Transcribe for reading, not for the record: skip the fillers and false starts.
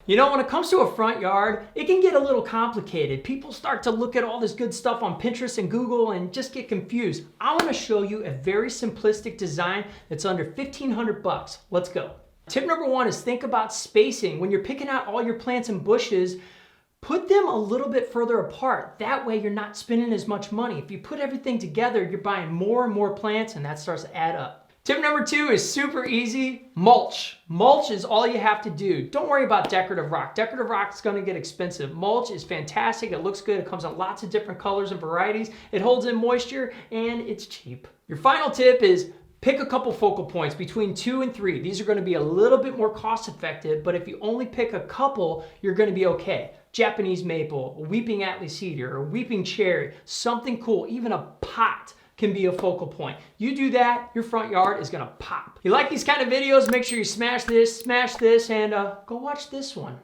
You know, when it comes to a front yard, it can get a little complicated. People start to look at all this good stuff on Pinterest and Google and just get confused. I want to show you a very simplistic design that's under 1,500 bucks. Let's go. Tip number one is think about spacing. When you're picking out all your plants and bushes, put them a little bit further apart. That way you're not spending as much money. If you put everything together, you're buying more and more plants and that starts to add up. Tip number two is super easy, mulch. Mulch is all you have to do. Don't worry about decorative rock. Decorative rock is gonna get expensive. Mulch is fantastic, it looks good, it comes in lots of different colors and varieties, it holds in moisture, and it's cheap. Your final tip is pick a couple focal points between 2 and 3. These are gonna be a little bit more cost effective, but if you only pick a couple, you're gonna be okay. Japanese maple, a weeping Atlas cedar, or weeping cherry, something cool, even a pot can be a focal point. You do that, your front yard is gonna pop. If you like these kind of videos, make sure you smash this, and go watch this one.